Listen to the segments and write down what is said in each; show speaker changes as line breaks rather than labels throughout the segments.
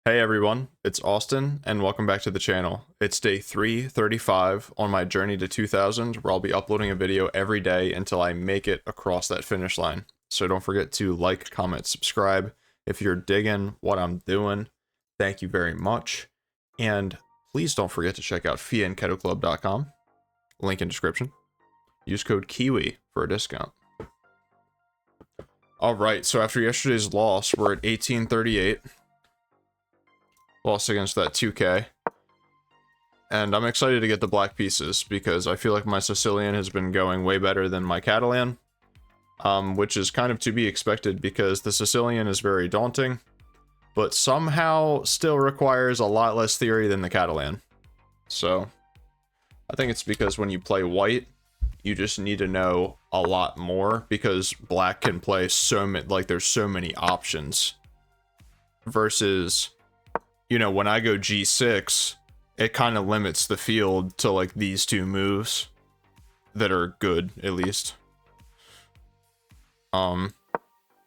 Hey everyone, it's Austin, and welcome back to the channel. It's day 335 on my journey to 2000, where I'll be uploading a video every day until I make it across that finish line. So don't forget to like, comment, subscribe. If you're digging what I'm doing, thank you very much. And please don't forget to check out fiaandketoclub.com, link in description. Use code KIWI for a discount. Alright, so after yesterday's loss, we're at 1838. Lost against that 2K. And I'm excited to get the black pieces because I feel like my Sicilian has been going way better than my Catalan. Which is kind of to be expected because the Sicilian is very daunting, but somehow still requires a lot less theory than the Catalan. So, I think it's because when you play white, you just need to know a lot more because black can play so many, like there's so many options. Versus, you know, when I go G6, it kind of limits the field to like these two moves that are good, at least.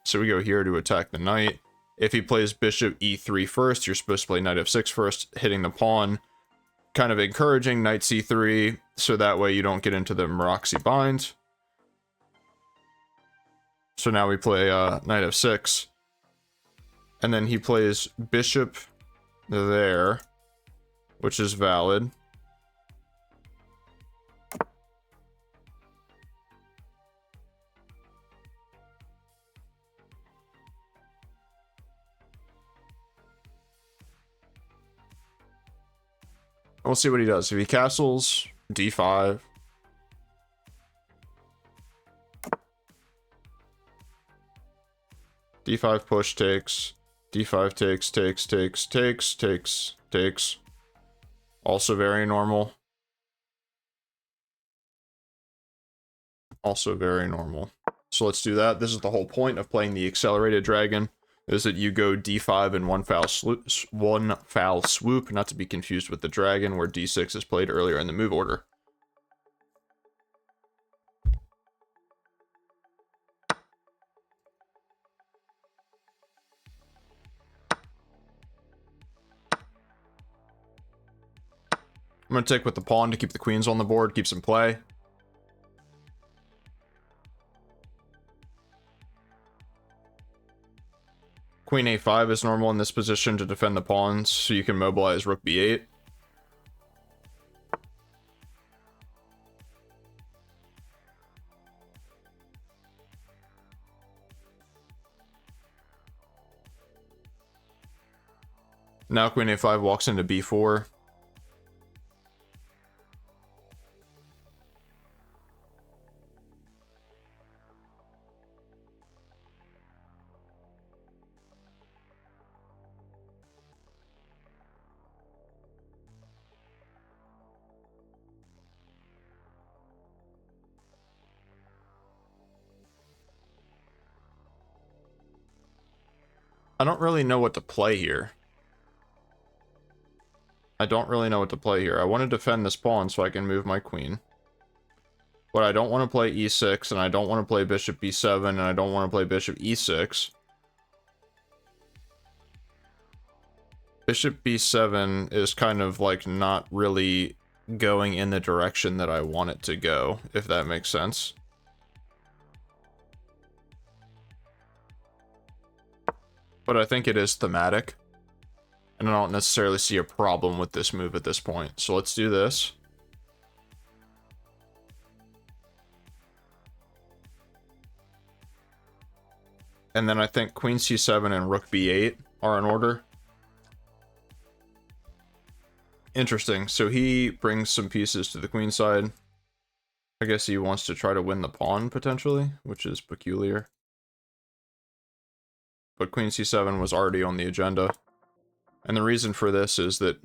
So we go here to attack the knight. If he plays bishop e3 first, you're supposed to play knight f6 first, hitting the pawn, kind of encouraging knight c3, so that way you don't get into the Maroczy bind. So now we play knight f6, and then he plays bishop there, which is valid. We'll see what he does. If he castles, d5. d5 push takes. d5 takes. Also very normal. Also very normal. So let's do that. This is the whole point of playing the accelerated dragon, is that you go d5 in one foul swoop, not to be confused with the dragon, where d6 is played earlier in the move order. I'm going to take with the pawn to keep the queens on the board, keep some play. Queen a5 is normal in this position to defend the pawns, so you can mobilize rook b8. Now queen a5 walks into b4. I don't really know what to play here. I want to defend this pawn so I can move my queen. But I don't want to play e6, and I don't want to play bishop b7, and I don't want to play bishop e6. Bishop b7 is kind of like not really going in the direction that I want it to go, if that makes sense. But I think it is thematic, and I don't necessarily see a problem with this move at this point. So let's do this. And then I think queen c7 and rook b8 are in order. Interesting. So he brings some pieces to the queen side. I guess he wants to try to win the pawn, potentially, which is peculiar. But queen c7 was already on the agenda. And the reason for this is that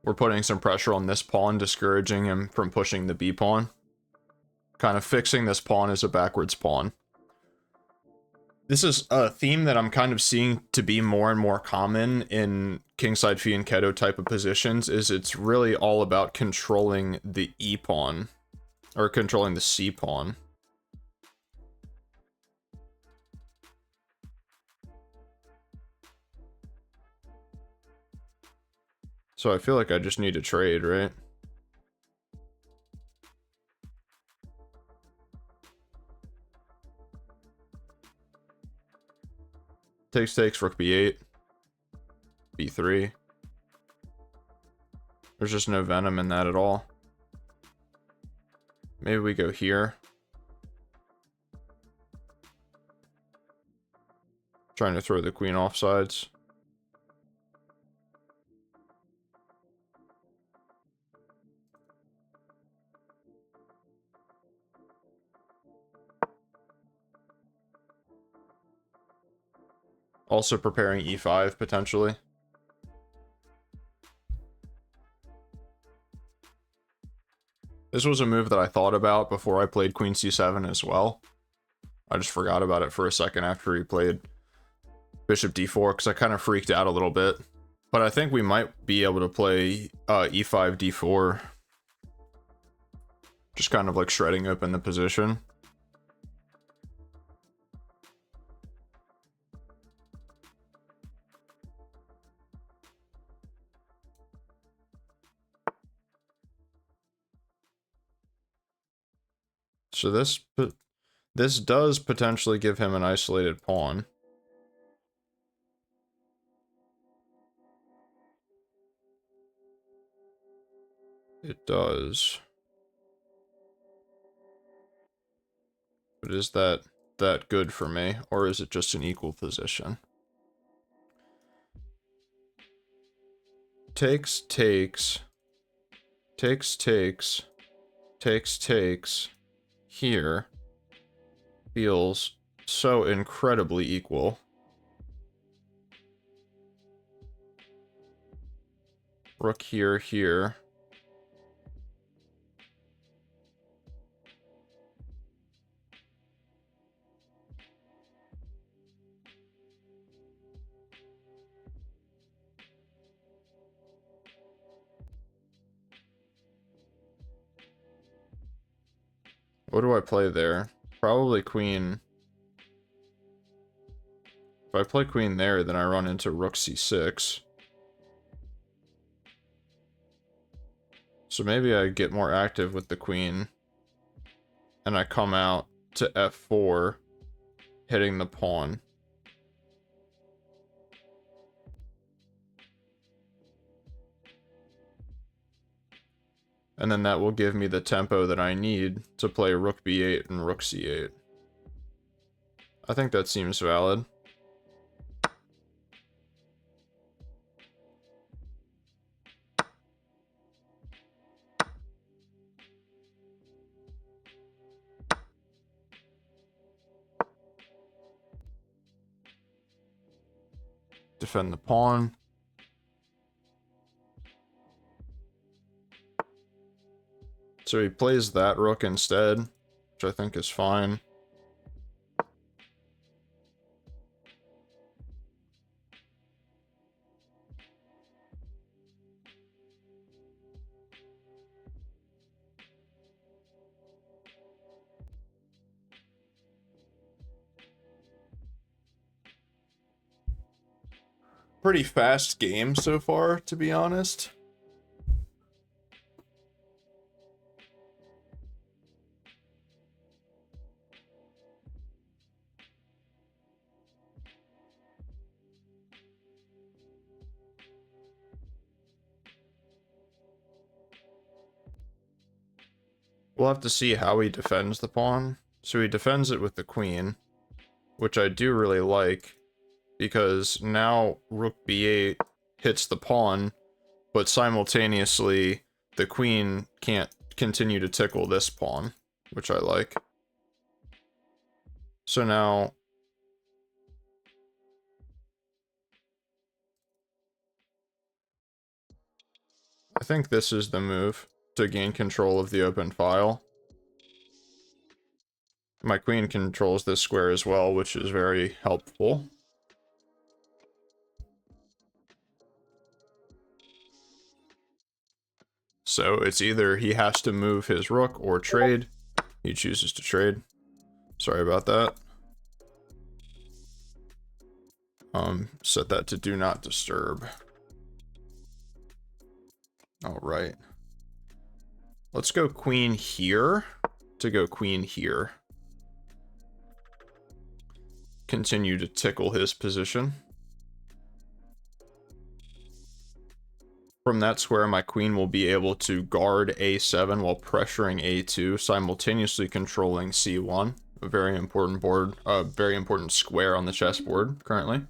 we're putting some pressure on this pawn, discouraging him from pushing the b pawn. Kind of fixing this pawn as a backwards pawn. This is a theme that I'm kind of seeing to be more and more common in kingside fianchetto type of positions, is it's really all about controlling the e pawn, or controlling the c pawn. So I feel like I just need to trade, right? Takes, rook b8, b3. There's just no venom in that at all. Maybe we go here. Trying to throw the queen off sides. Also preparing e5 potentially. This was a move that I thought about before I played queen c7 as well. I just forgot about it for a second after he played bishop d4 because I kind of freaked out a little bit. But I think we might be able to play e5 d4. Just kind of like shredding open the position. So this does potentially give him an isolated pawn. It does. But is that good for me, or is it just an equal position? Takes, here feels so incredibly equal. Rook here. What do I play there? Probably queen. If I play queen there, then I run into rook c6. So maybe I get more active with the queen. And I come out to f4, hitting the pawn. And then that will give me the tempo that I need to play rook b8 and rook c8. I think that seems valid. Defend the pawn. So he plays that rook instead, which I think is fine. Pretty fast game so far, to be honest. We'll have to see how he defends the pawn. So he defends it with the queen, which I do really like, because now rook b8 hits the pawn, but simultaneously the queen can't continue to tickle this pawn, which I like. So now I think this is the move to gain control of the open file. My queen controls this square as well, which is very helpful. So it's either he has to move his rook or trade. He chooses to trade. Sorry about that. Set that to do not disturb. All right. Let's go queen here to go queen here. Continue to tickle his position. From that square, my queen will be able to guard a7 while pressuring a2, simultaneously controlling c1. A very important board, a very important square on the chessboard currently.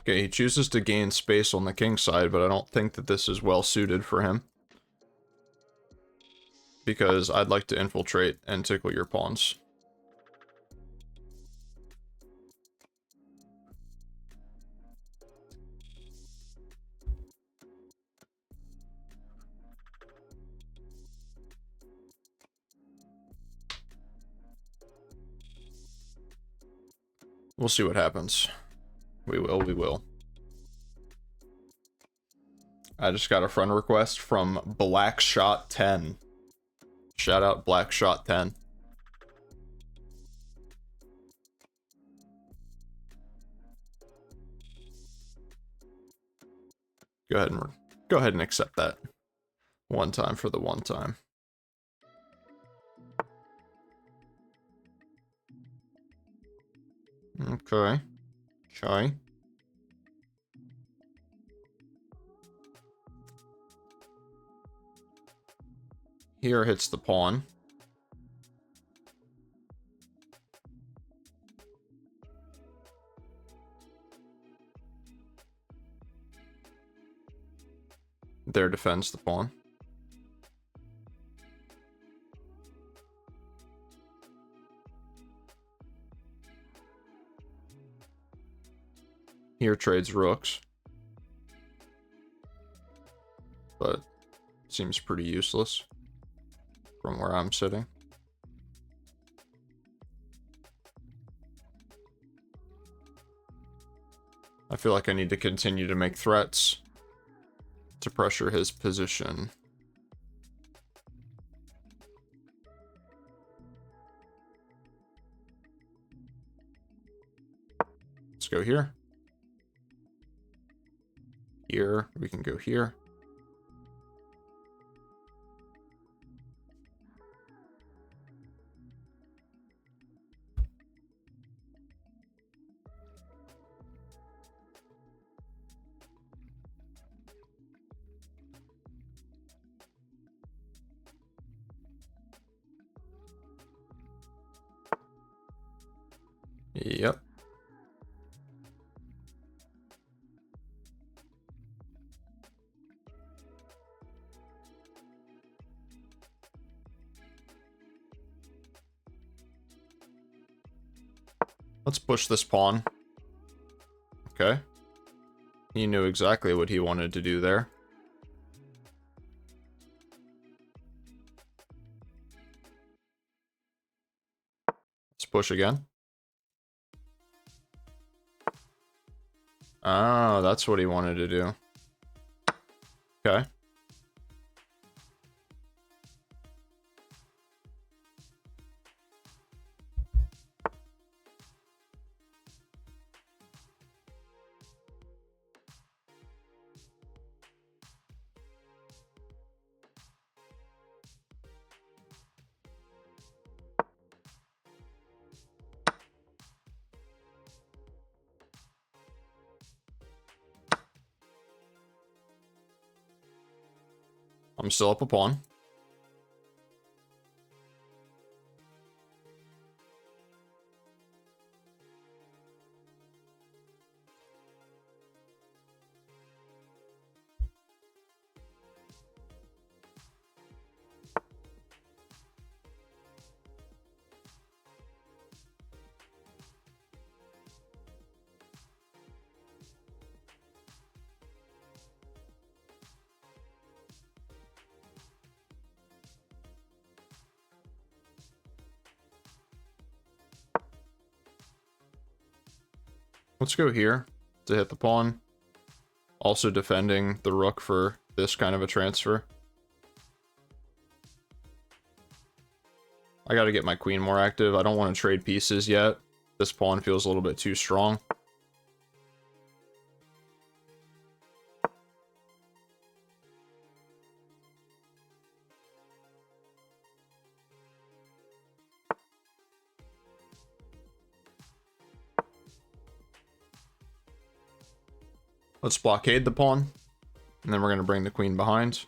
Okay, he chooses to gain space on the king side, but I don't think that this is well suited for him. Because I'd like to infiltrate and tickle your pawns. We'll see what happens. We will, we will. I just got a friend request from Blackshot10. Shout out Blackshot10. Go ahead and accept that. One time for the one time. Okay. Okay. Here hits the pawn. There defends the pawn. Here trades rooks. But seems pretty useless from where I'm sitting. I feel like I need to continue to make threats to pressure his position. Let's go here. Here, we can go here. Yep. Let's push this pawn. Okay. He knew exactly what he wanted to do there. Let's push again. Oh, that's what he wanted to do. Okay. I'm still up a pawn. Let's go here to hit the pawn. Also defending the rook for this kind of a transfer. I gotta get my queen more active. I don't want to trade pieces yet. This pawn feels a little bit too strong. Let's blockade the pawn, and then we're going to bring the queen behind.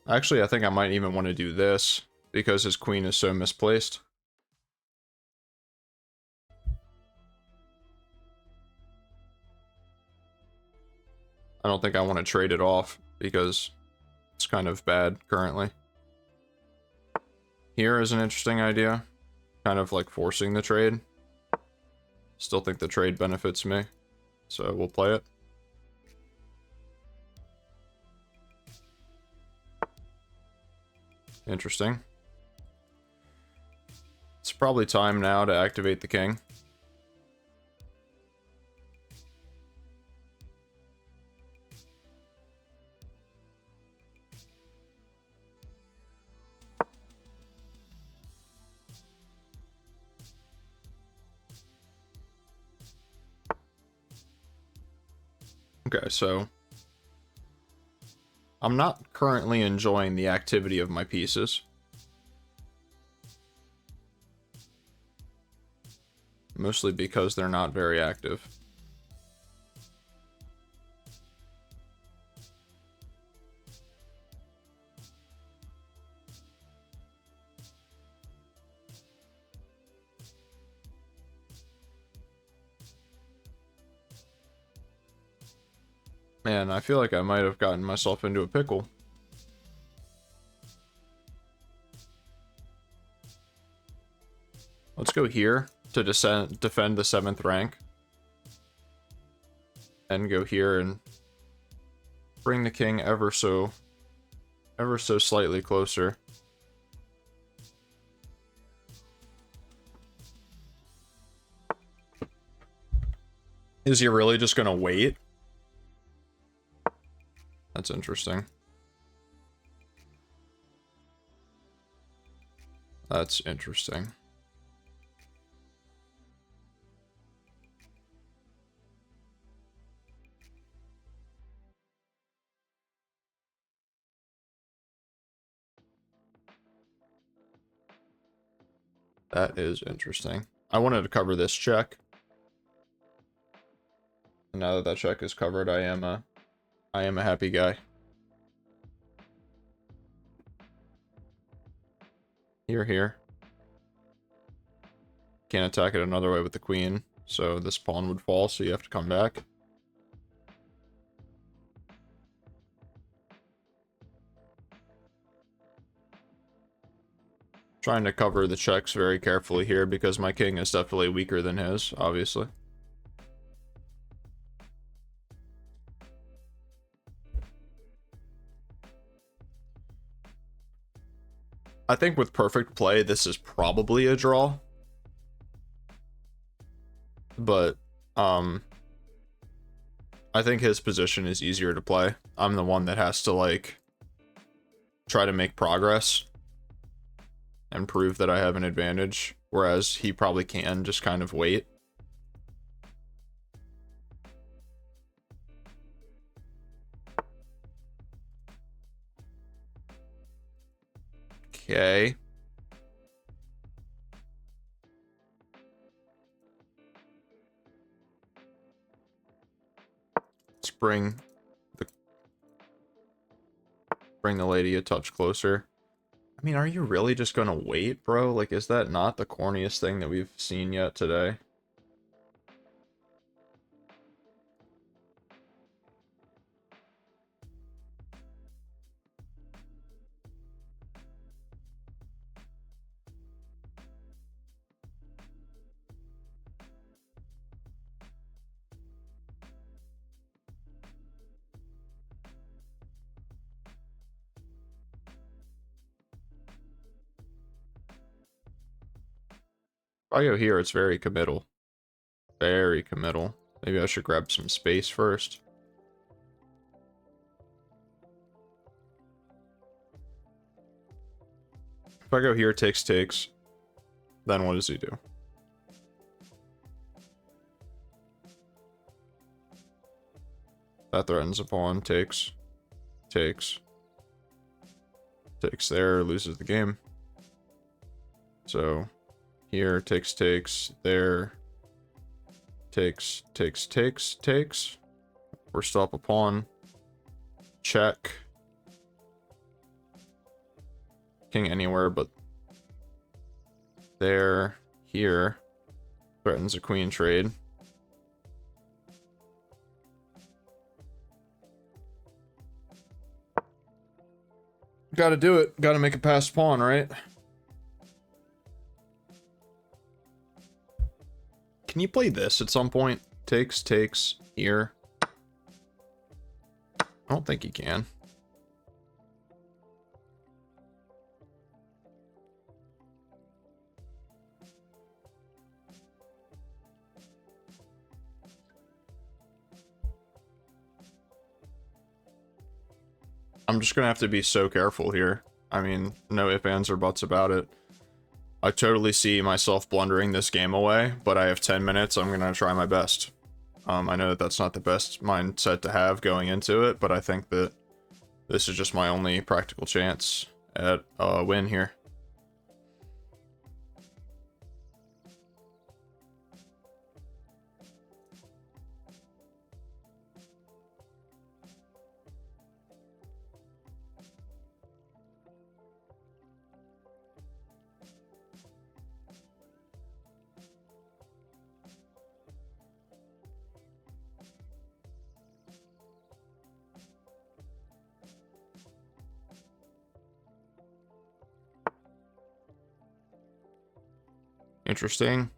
Actually, I think I might even want to do this, because his queen is so misplaced. I don't think I want to trade it off, because it's kind of bad currently. Here is an interesting idea. Kind of like forcing the trade. Still think the trade benefits me, so we'll play it. Interesting. It's probably time now to activate the king. Okay, so I'm not currently enjoying the activity of my pieces. Mostly because they're not very active. Man, I feel like I might have gotten myself into a pickle. Let's go here to defend the 7th rank. And go here and bring the king ever so slightly closer. Is he really just gonna wait? That's interesting. That's interesting. That is interesting. I wanted to cover this check. And now that that check is covered, I am a happy guy. Here. Can't attack it another way with the queen, so this pawn would fall, so you have to come back. Trying to cover the checks very carefully here because my king is definitely weaker than his, obviously. I think with perfect play, this is probably a draw. But, I think his position is easier to play. I'm the one that has to, like, try to make progress and prove that I have an advantage, whereas he probably can just kind of wait. Okay. Let's bring the lady a touch closer. I mean, are you really just gonna wait, bro? Like, is that not the corniest thing that we've seen yet today? If I go here, it's very committal. Very committal. Maybe I should grab some space first. If I go here, takes, then what does he do? That threatens a pawn, takes there, loses the game. So here, takes, there, takes. We're still up a pawn. Check. King anywhere but there. Here. Threatens a queen trade. Gotta do it. Gotta make a pass pawn, right? Can you play this at some point? Takes, here. I don't think he can. I'm just gonna have to be so careful here. I mean, no ifs, ands, or buts about it. I totally see myself blundering this game away, but I have 10 minutes. I'm gonna try my best. I know that that's not the best mindset to have going into it, but I think that this is just my only practical chance at a win here. Interesting.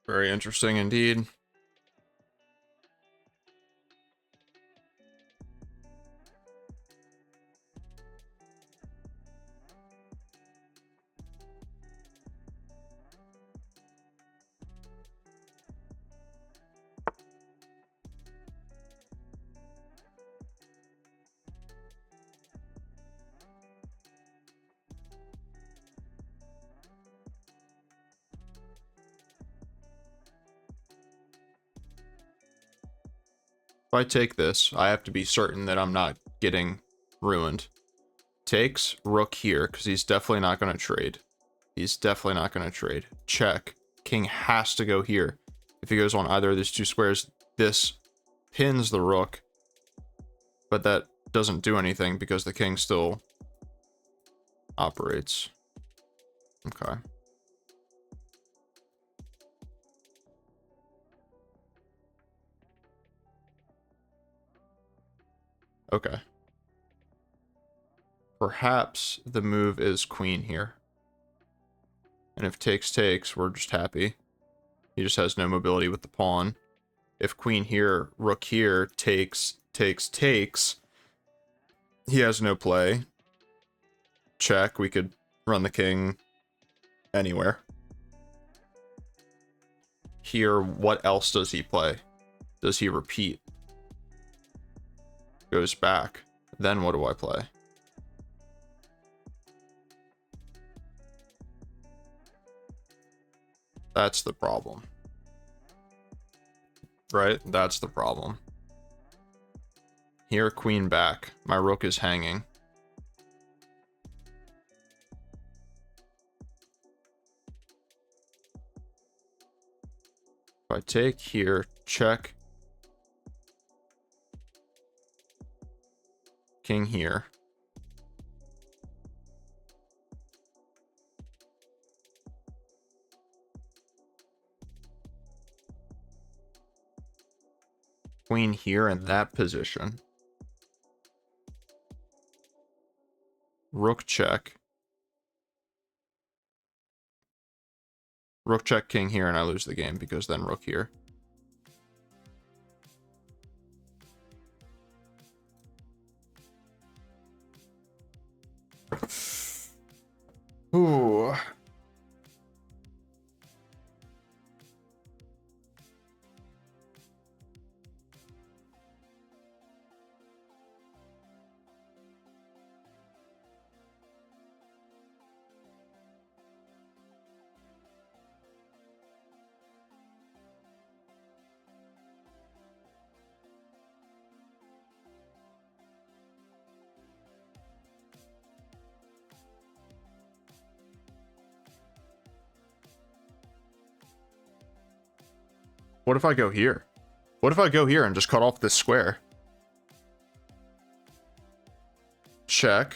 Very interesting indeed. If I take this, I have to be certain that I'm not getting ruined. Takes, rook here, because he's definitely not going to trade. He's definitely not going to trade. Check. King has to go here. If he goes on either of these two squares, this pins the rook, but that doesn't do anything because the king still operates. Okay. Okay. Perhaps the move is queen here. And if takes, we're just happy. He just has no mobility with the pawn. If queen here, rook here, takes, he has no play. Check, we could run the king anywhere. Here, what else does he play? Does he repeat? Goes back. Then what do I play? That's the problem. Right? That's the problem. Here, queen back. My rook is hanging. I take here, check, king here. Queen here in that position. Rook check. Rook check king here and I lose the game because then rook here. Ooh. What if I go here? What if I go here and just cut off this square? Check.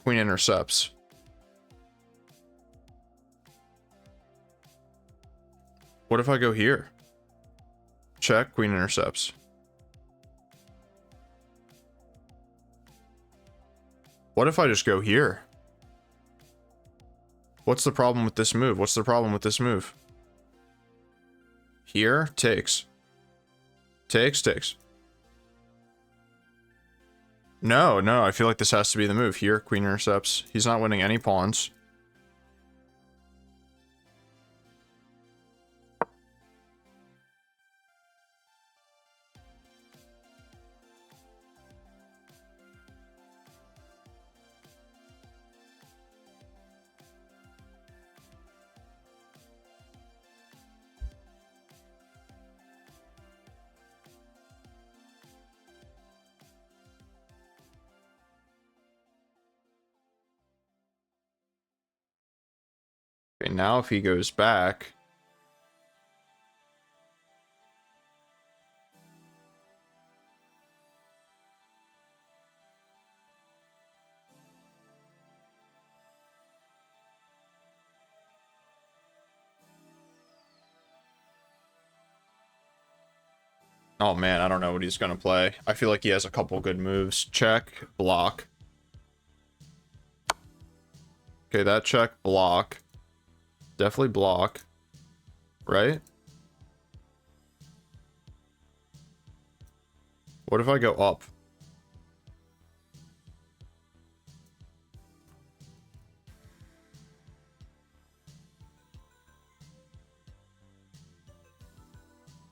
Queen intercepts. What if I go here? Check, queen intercepts. What if I just go here? What's the problem with this move? What's the problem with this move? Here, takes. Takes, takes. No, no, I feel like this has to be the move. Here, queen intercepts. He's not winning any pawns. Okay, now if he goes back... Oh man, I don't know what he's gonna play. I feel like he has a couple good moves. Check, block. Okay, that check, block. Definitely block. Right? What if I go up?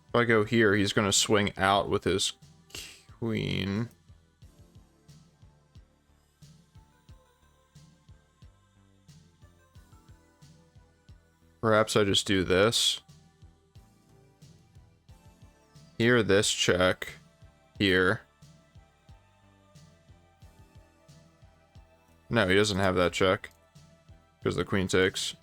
If I go here, he's gonna swing out with his queen. Perhaps I just do this. Here, this check. Here. No, he doesn't have that check. Because the queen takes.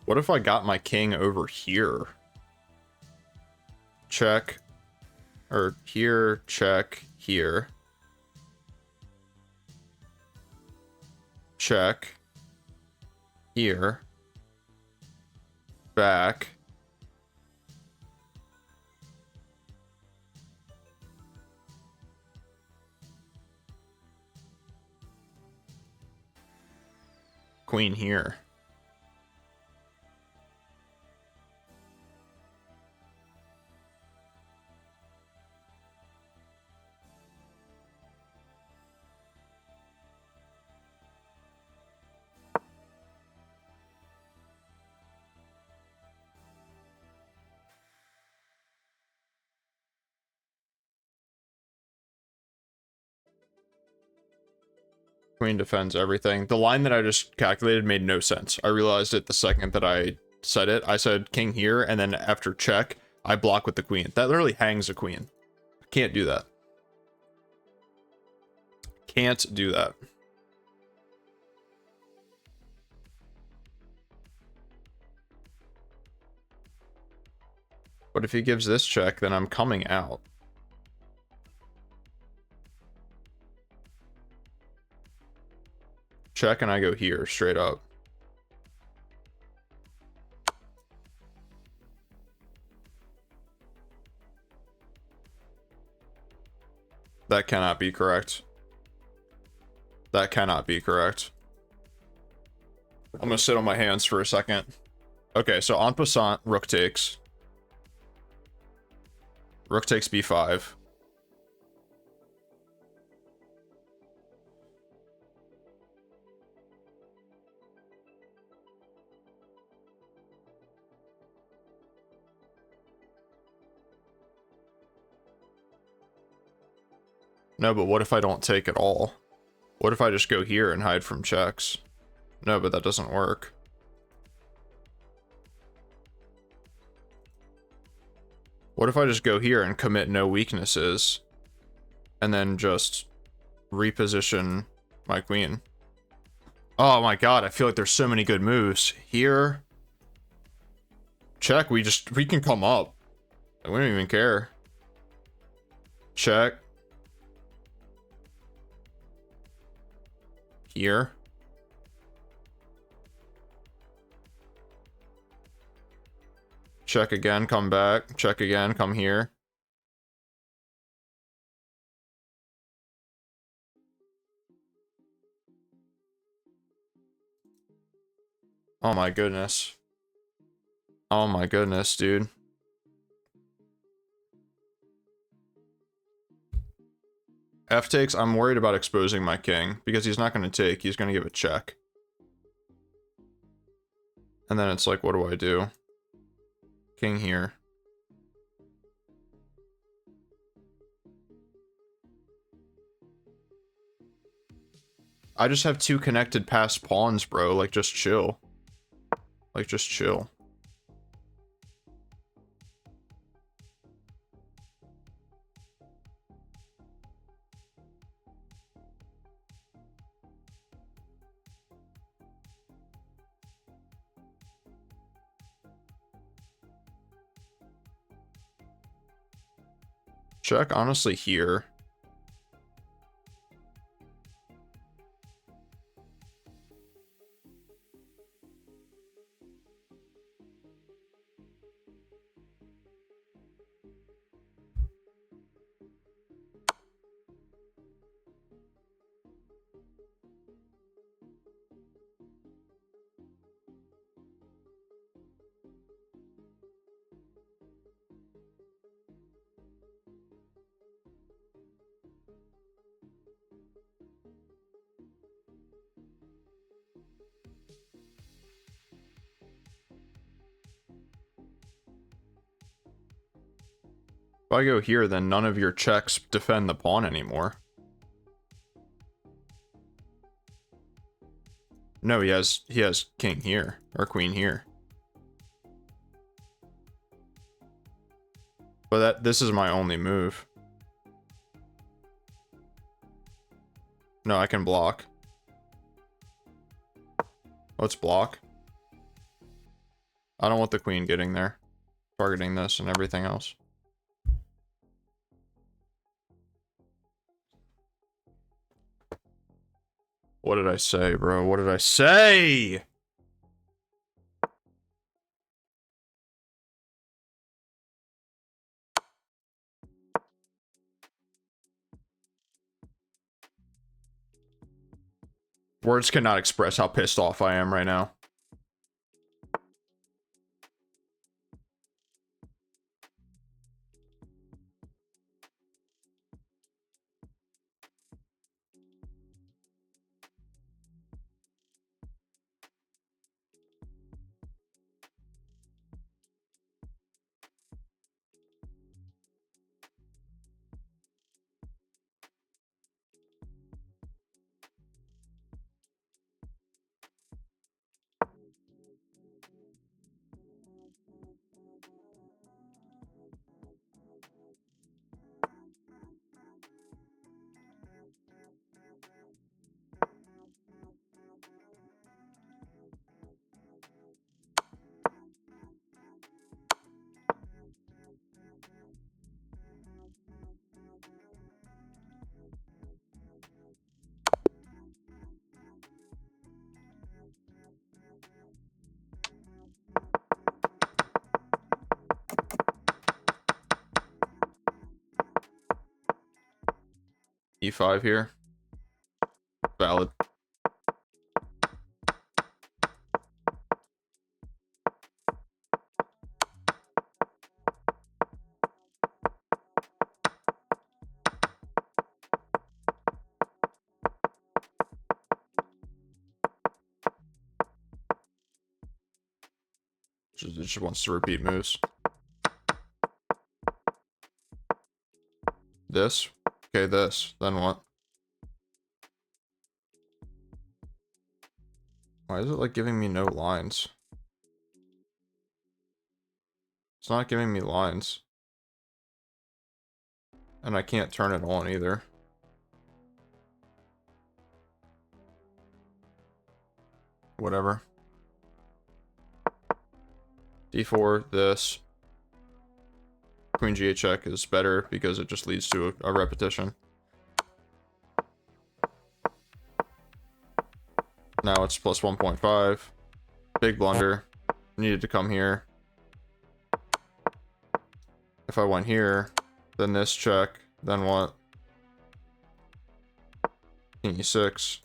What if I got my king over here? Check. Or here, check, here. Check. Here. Back. Queen here. Queen defends everything. The line that I just calculated made no sense. I realized it the second that I said it. I said king here, and then after check, I block with the queen. That literally hangs a queen. I can't do that. Can't do that. But if he gives this check, then I'm coming out. Check and I go here, straight up. That cannot be correct. That cannot be correct. I'm gonna sit on my hands for a second. Okay, so en passant, rook takes. Rook takes b5. No, but what if I don't take at all? What if I just go here and hide from checks? No, but that doesn't work. What if I just go here and commit no weaknesses, and then just reposition my queen? Oh my god, I feel like there's so many good moves. Here. Check, we can come up. We don't even care. Check. Here. Check again, come back. Check again, come here. Oh my goodness. Oh my goodness, dude. F takes, I'm worried about exposing my king, because he's not going to take, he's going to give a check. And then it's like, what do I do? King here. I just have two connected passed pawns, bro. Like, just chill. Like, just chill. Check, honestly, here. If I go here, then none of your checks defend the pawn anymore. No, he has king here, or queen here. But this is my only move. No, I can block. Let's block. I don't want the queen getting there. Targeting this and everything else. What did I say, bro? What did I say? Words cannot express how pissed off I am right now. E5 here. Valid. It just wants to repeat moves. This. Okay, this. Then what? Why is it like giving me no lines? It's not giving me lines. And I can't turn it on either. Whatever. D4, this. Queen G8 check is better because it just leads to a repetition. Now it's plus 1.5. Big blunder. Needed to come here. If I went here, then this check, then what? King E6.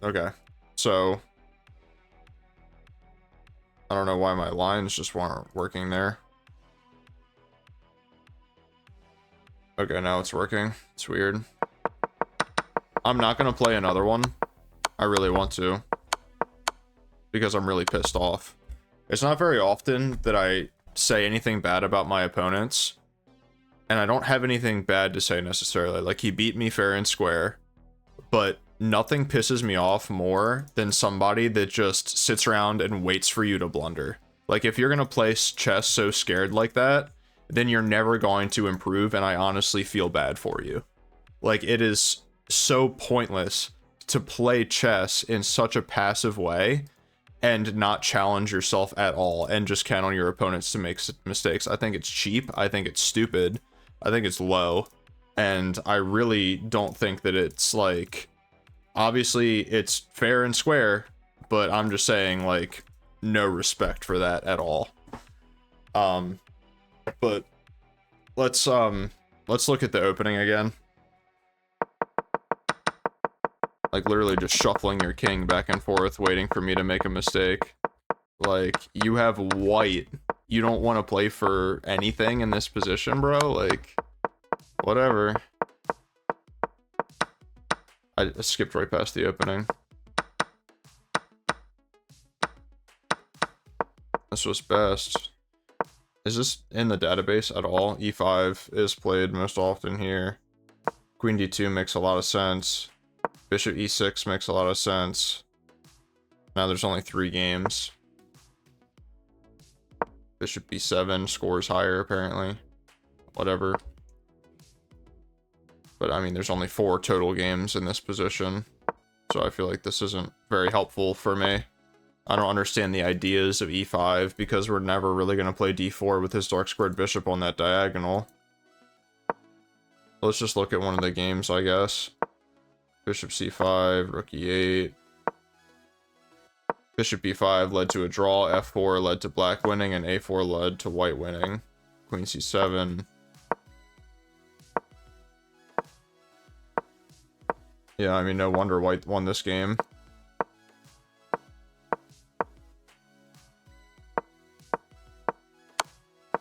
Okay. So I don't know why my lines just weren't working there. Okay, now it's working. It's weird. I'm not gonna play another one. I really want to. Because I'm really pissed off. It's not very often that I say anything bad about my opponents. And I don't have anything bad to say necessarily. Like, he beat me fair and square. But nothing pisses me off more than somebody that just sits around and waits for you to blunder. Like, if you're gonna play chess so scared like that, then you're never going to improve, and I honestly feel bad for you. Like, it is so pointless to play chess in such a passive way and not challenge yourself at all and just count on your opponents to make mistakes. I think it's cheap. I think it's stupid. I think it's low. And I really don't think that it's like, obviously it's fair and square, but I'm just saying, like, no respect for that at all. But let's look at the opening again. Like, literally just shuffling your king back and forth, waiting for me to make a mistake. Like, you have white. You don't want to play for anything in this position, bro? Like, whatever. I skipped right past the opening. This was best. Is this in the database at all? E5 is played most often here. Queen D2 makes a lot of sense. Bishop E6 makes a lot of sense. Now there's only 3 games. Bishop B7 scores higher, apparently. Whatever. But, I mean, there's only 4 total games in this position. So I feel like this isn't very helpful for me. I don't understand the ideas of E5 because we're never really going to play D4 with his dark squared bishop on that diagonal. Let's just look at one of the games, I guess. Bishop C5, rook E8. Bishop B5 led to a draw, F4 led to black winning, and A4 led to white winning. Queen C7. Yeah, I mean, no wonder white won this game.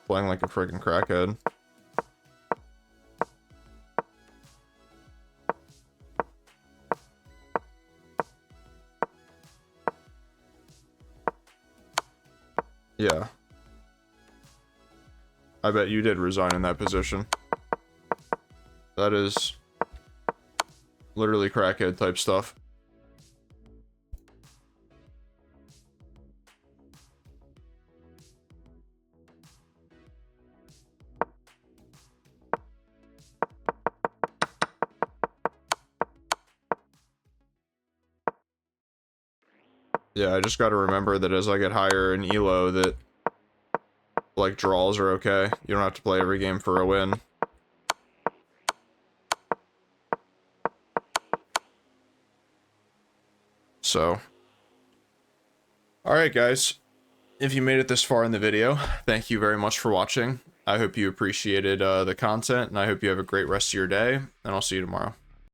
Playing like a friggin' crackhead. Yeah. I bet you did resign in that position. That is literally crackhead type stuff. Yeah, I just gotta remember that as I get higher in ELO that, like, draws are okay. You don't have to play every game for a win. So. Alright, guys. If you made it this far in the video, thank you very much for watching. I hope you appreciated the content, and I hope you have a great rest of your day, and I'll see you tomorrow.